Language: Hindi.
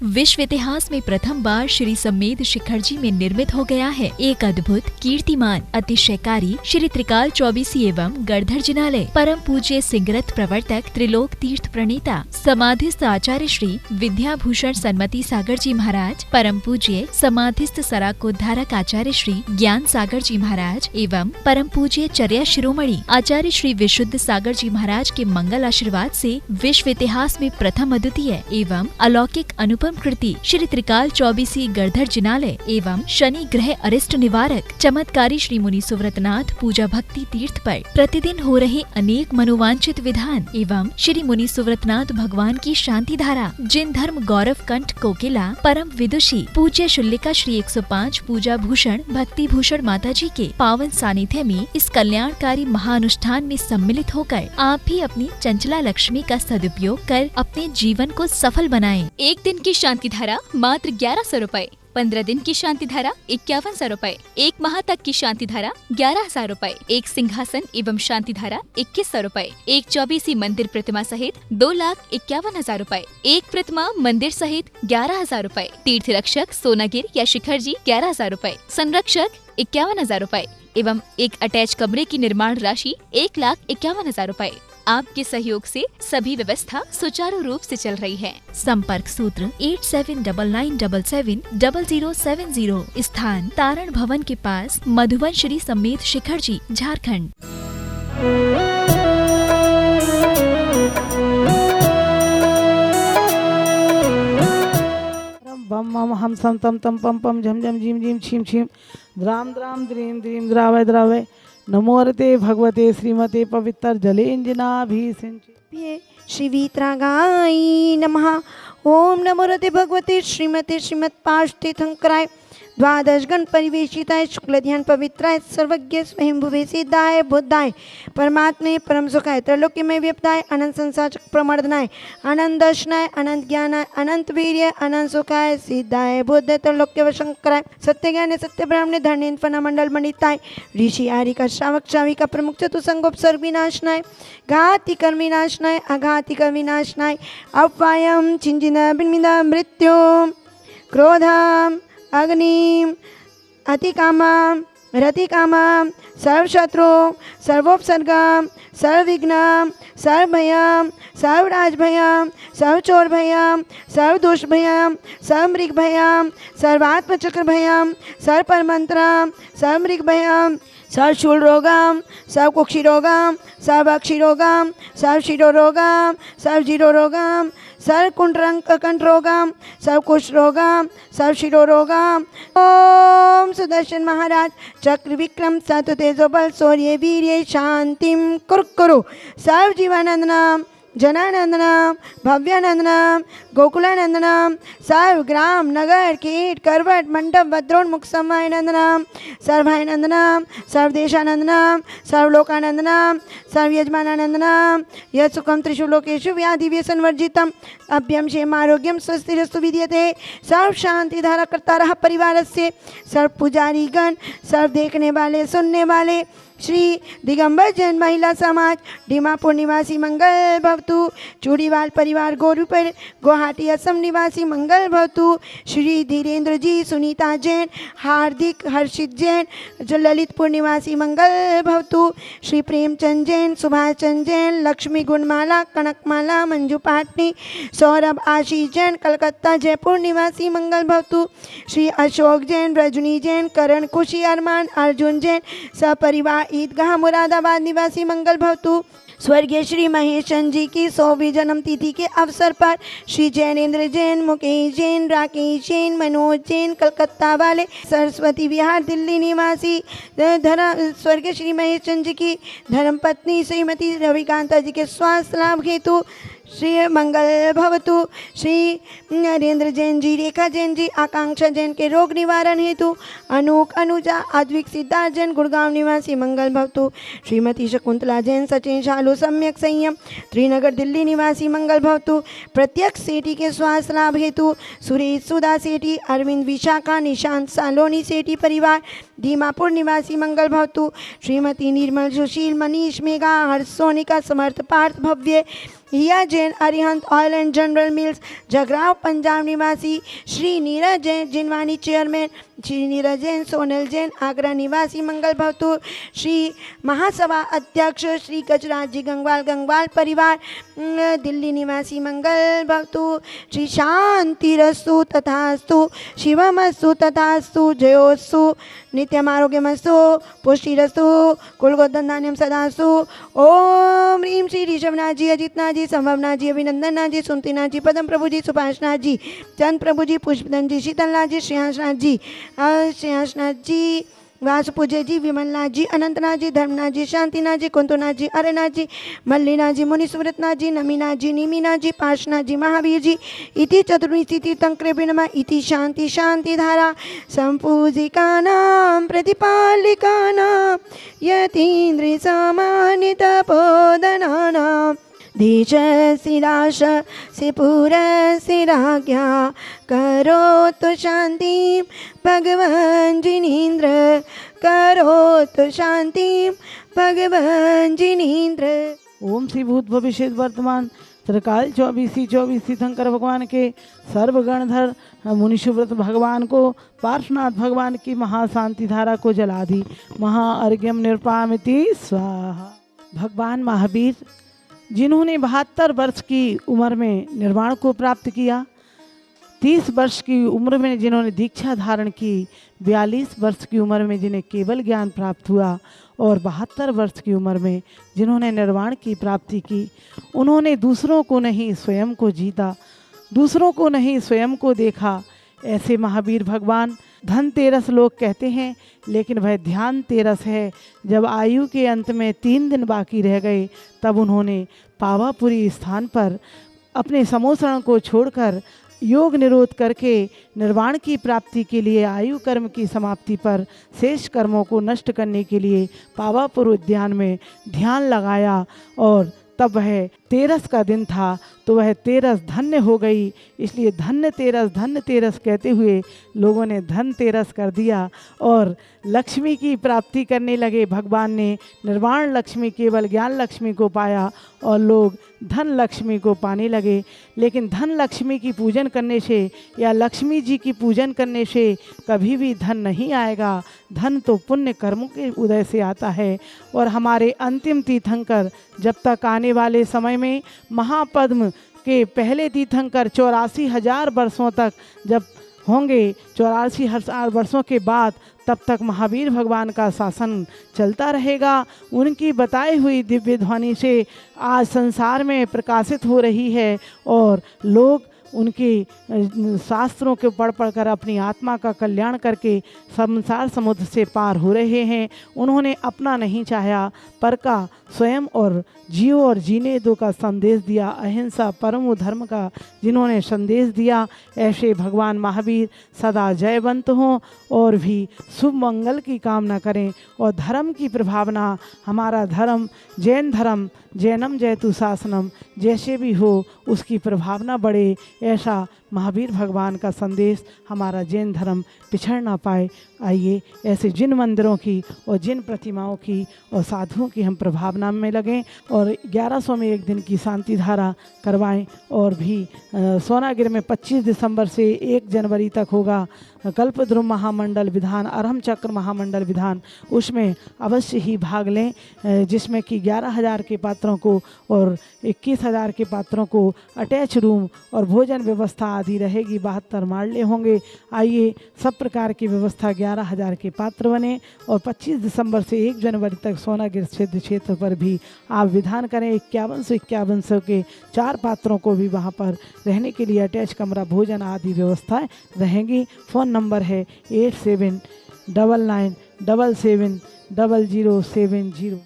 विश्व इतिहास में प्रथम बार श्री सम्मेद शिखर जी में निर्मित हो गया है एक अद्भुत, कीर्तिमान, अतिशयकारी श्री त्रिकाल चौबीसी एवं गणधर जिनालय। परम पूज्य सिंगरथ प्रवर्तक, त्रिलोक तीर्थ प्रणेता, समाधिस्थ आचार्य श्री विद्याभूषण सन्मति सागर जी महाराज, परम पूज्य समाधिस्थ सराकोद्धारक आचार्य श्री ज्ञान सागर जी महाराज एवं परम पूज्य चर्या शिरोमणि आचार्य श्री विशुद्ध सागर जी महाराज के मंगल आशीर्वाद से विश्व इतिहास में प्रथम, अद्वितीय एवं अलौकिक अनुपम कृति श्री त्रिकाल चौबीसी गणधर जिनालय एवं शनि ग्रह अरिष्ट निवारक चमत्कारी श्री मुनि सुव्रतनाथ पूजा भक्ति तीर्थ पर प्रतिदिन हो रहे अनेक मनोवांछित विधान एवं श्री मुनि सुव्रतनाथ भगवान की शांति धारा, जिन धर्म गौरव कंठ कोकिला परम विदुषी पूज्य शुल्लिका श्री 105 पूजा भूषण भक्ति भूषण माता जी के पावन सानिध्य में इस कल्याणकारी महाअनुष्ठान में सम्मिलित होकर आप भी अपनी चंचला लक्ष्मी का सदुपयोग कर अपने जीवन को सफल बनाएं। एक दिन की शांति धारा मात्र 1100 रुपए, 15 दिन की शांति धारा 5100 रुपए, एक माह तक की शांति धारा 11,000 रुपए, एक सिंहासन एवं शांति धारा 2100 रुपए, एक चौबीसी मंदिर प्रतिमा सहित 2,51,000 रुपए, एक प्रतिमा मंदिर सहित 11,000 रुपए, तीर्थ रक्षक सोनागिर या शिखर जी 11,000 रुपए, संरक्षक 51,000 रुपए एवं एक अटैच कमरे की निर्माण राशि 1,51,000 रुपए। आपके सहयोग से सभी व्यवस्था सुचारू रूप से चल रही है। संपर्क सूत्र 8799770070। स्थान तारण भवन के पास, मधुबन श्री सम्मेद शिखर जी, झारखंड। बम मम हम सम तम तम पम पम झम झम झीम झीम छीम छीम द्राम द्राम द्रीम द्रीम द्रावय द्रावय नमो अर्ते भगवते श्रीमते पवित्र जलेंजनाभिषिञ्चि श्रीवीतरागाय नमः। ओम नमो रते भगवते श्रीमते श्रीमत्पार्श्वतीर्थंकराय द्वादश गण परिवेशिताय शुक्ल ध्यान पवित्राय सर्वज्ञ स्वयंभुवे सिद्धाय बुद्धाय परमात्मे परम सुखाय त्रैलोक्यमय व्यपदाय अनंत संसार चक्र प्रमर्दनाय अनंत दर्शनाय अनंत ज्ञानाय अनंत वीर्य अनंत सुखाय सिद्धाय बुद्ध त्रैलोक्य वशंकराय सत्य ज्ञान सत्य ब्राह्मणे धर्णेन फना मंडल मंडिताय ऋषि आरिका श्रावक श्राविका प्रमुख चतुसंगोपसर्ग विनाशनाय घाति कर्म विनाशनाय अघाति कर्म विनाशनाय अपायम चिंजिन बिन्मिदा मृत्यु क्रोधम अग्निम अतिकामाम रतिकामाम सर्वशत्रु सर्वोपसर्गम सर्वविघ्नम सर्वभयम सर्वराजभयम सर्वचोरभयम सर्वदोषभयम सर्वमृगभयम सर्वात्मचक्रभयम सर्वपरमंत्रम सर्वमृगभयम सर्वशूलरोगम सर्वकुक्षिरोगम सर्वक्षिरोगम सर्वशिरोरोगम सर्वजिरोरोगम सर्वकुंठरोगम सर्वकुष्ठरोगम सर्वशिरोरोगम। ओम सुदर्शन महाराज चक्र विक्रम सतु तेजोबल शौर्य वीर्य शांतिम कुरु सर्वजीवानंदनम जनानंदनम भव्यानंदनम गोकुलानंदनम सर्वग्राम नगर कीट करवट मंडप भद्रोन्मुख समय नंदनम सर्वभाई नंदनम सर्वदेशानंदनम सर्वलोकानंदनम सर्वयजमानानंदनम यत् सुखम त्रिषु लोकेषु व्याधि व्यसनवर्जितम अभ्यम क्षेम आरोग्यम स्वस्तिरस्तु विद्यते। सर्व शांति धारा करता रहा परिवार से सर्व पुजारी गण सर्व देखने वाले सुनने वाले श्री दिगंबर जैन महिला समाज दीमापुर निवासी मंगल भवतु। चूड़ीवाल परिवार गोरूपर गुवाहाटी असम निवासी मंगल भवतु। श्री धीरेन्द्र जी सुनीता जैन हार्दिक हर्षित जैन ललितपुर निवासी मंगल भवतु। श्री प्रेमचंद जैन सुभाष चंद जैन लक्ष्मी गुणमाला कनकमाला मंजू पाटनी सौरभ आशीष जैन कलकत्ता जयपुर निवासी मंगल भवतु। श्री अशोक जैन रजनी जैन करण खुशी अरमान अर्जुन जैन सपरिवार ईदगाह मुरादाबाद निवासी मंगल भवतु। स्वर्गीय श्री महेश चंद जी की 100वीं जन्म तिथि के अवसर पर श्री जैनेन्द्र जैन मुकेश जैन राकेश जैन मनोज जैन कलकत्ता वाले सरस्वती विहार दिल्ली निवासी स्वर्गीय श्री महेश चंद जी की धर्मपत्नी श्रीमती रविकांता जी के स्वास्थ्य लाभ हेतु श्री मंगल भवतु। श्री नरेंद्र जैन जी रेखा जैन जी आकांक्षा जैन के रोग निवारण हेतु अनूक अनुजा अद्विक सिद्धार्थ जैन गुड़गांव निवासी मंगल भवतु। श्रीमती शकुंतला जैन सचिन शालू सम्यक संयम त्रिनगर दिल्ली निवासी मंगल भवतु। प्रत्यक्ष सेठी के स्वास्थ्य लाभ हेतु सुरेश सुधा सेठी अरविंद विशाखा निशांत सालोनी सेठी परिवार दीमापुर निवासी मंगल भवतु। Shrimati Nirmal Sushil Manish Megha Harsh Sonika Samarth Parth Bhavya Hiya Jain Arihant oil and general mills Jagraon Punjab निवासी श्री नीरज जैन जिनवानी चेयरमैन श्री नीरज जैन सोनल जैन आगरा निवासी मंगल भवतुर श्री महासभा अध्यक्ष श्री गजराज जी गंगवाल परिवार दिल्ली निवासी मंगल भवतु श्री शांतिरस्तु तथास्तु शिवमस्तु तथास्तु जयोस्तु नित्यम आरोग्यमस्तु पुष्टिरस्तु कुलगोधन्धान्यम सदास्तु। ओम ह्रीम श्री ऋषभनाथ जी अजितनाथ जी संभवनाथ जी अभिनंदननाथ जी सुनतीनाथ जी पदम प्रभु जी सुभाषनाथ जी चंद प्रभु जी पुष्पधन जी शीतलनाथ जी श्रेयांशनाथ जी वासुपूज्य जी विमलनाथ जी अनंतनाथ जी धर्मनाथ जी शांतिनाथ जी कुंतुनाथ जी अरेनाथ जी मल्लीनाथ जी मुनिसुव्रतनाथ जी नमीनाथ जी निमीनाथ जी पार्शनाथ जी महावीर जी इति चतुर्विंशति तीर्थंकरेभ्यो नमः। इति शांति शांति धारा संपूजिकानां प्रतिपालिकानां यतीन्द्रिय सामान्य तपोधनानां देश सिराश सिपुर सिराज्ञा करोतु शांति भगवान जिनेन्द्र करोतु शांति भगवान जिनेन्द्र। ओम श्री भूत भविष्य वर्तमान त्रिकाल 24 तीर्थंकर भगवान के सर्वगणधर मुनिशुव्रत भगवान को पार्श्वनाथ भगवान की महाशांति धारा को जला दी। महाअर्घ्यम निरपामिति स्वाहा। भगवान महावीर जिन्होंने 72 वर्ष की उम्र में निर्वाण को प्राप्त किया, 30 वर्ष की उम्र में जिन्होंने दीक्षा धारण की, 42 वर्ष की उम्र में जिन्हें केवल ज्ञान प्राप्त हुआ और 72 वर्ष की उम्र में जिन्होंने निर्वाण की प्राप्ति की, उन्होंने दूसरों को नहीं स्वयं को जीता, दूसरों को नहीं स्वयं को देखा। ऐसे महावीर भगवान धनतेरस लोग कहते हैं, लेकिन वह ध्यान तेरस है। जब आयु के अंत में 3 दिन बाकी रह गए, तब उन्होंने पावापुरी स्थान पर अपने समोसरण को छोड़कर योग निरोध करके निर्वाण की प्राप्ति के लिए आयु कर्म की समाप्ति पर शेष कर्मों को नष्ट करने के लिए पावापुर उद्यान में ध्यान लगाया। और तब वह तेरस का दिन था, तो वह तेरस धन्य हो गई। इसलिए धन्य तेरस कहते हुए लोगों ने धन तेरस कर दिया और लक्ष्मी की प्राप्ति करने लगे। भगवान ने निर्वाण लक्ष्मी केवल ज्ञान लक्ष्मी को पाया और लोग धन लक्ष्मी को पाने लगे। लेकिन धन लक्ष्मी की पूजन करने से या लक्ष्मी जी की पूजन करने से कभी भी धन नहीं आएगा। धन तो पुण्य कर्मों के उदय से आता है। और हमारे अंतिम तीर्थंकर जब तक आने वाले समय में महापद्म के पहले तीर्थंकर 84,000 वर्षों तक जब होंगे, 84,000 वर्षों के बाद, तब तक महावीर भगवान का शासन चलता रहेगा। उनकी बताई हुई दिव्य ध्वनि से आज संसार में प्रकाशित हो रही है और लोग उनके शास्त्रों के पढ़ कर अपनी आत्मा का कल्याण करके संसार समुद्र से पार हो रहे हैं। उन्होंने अपना नहीं चाहा, पर का स्वयं और जियो और जीने दो का संदेश दिया। अहिंसा परम धर्म का जिन्होंने संदेश दिया, ऐसे भगवान महावीर सदा जयवंत हों और भी शुभ मंगल की कामना करें। और धर्म की प्रभावना, हमारा धर्म जैन धर्म, जैनम जयतु शासनम, जैसे भी हो उसकी प्रभावना बढ़े, ऐसा महावीर भगवान का संदेश हमारा जैन धर्म पिछड़ ना पाए। आइए ऐसे जिन मंदिरों की और जिन प्रतिमाओं की और साधुओं की हम प्रभावना में लगें और 1100 में एक दिन की शांति धारा करवाएं। और भी सोनागिर में 25 दिसंबर से 1 जनवरी तक होगा कल्पद्रुम महामंडल विधान, अरहम चक्र महामंडल विधान, उसमें अवश्य ही भाग लें, जिसमें कि 11,000 के पात्रों को और 21,000 के पात्रों को अटैच रूम और भोजन व्यवस्था आदि रहेगी। 72 माड़ले होंगे। आइए सब प्रकार की व्यवस्था, 11,000 के पात्र बने और 25 दिसंबर से 1 जनवरी तक सोनागिर सिद्ध क्षेत्र पर भी आप विधान करें। 51 के 4 पात्रों को भी वहाँ पर रहने के लिए अटैच कमरा, भोजन आदि व्यवस्थाएं रहेंगी। फ़ोन नंबर है 8799770070।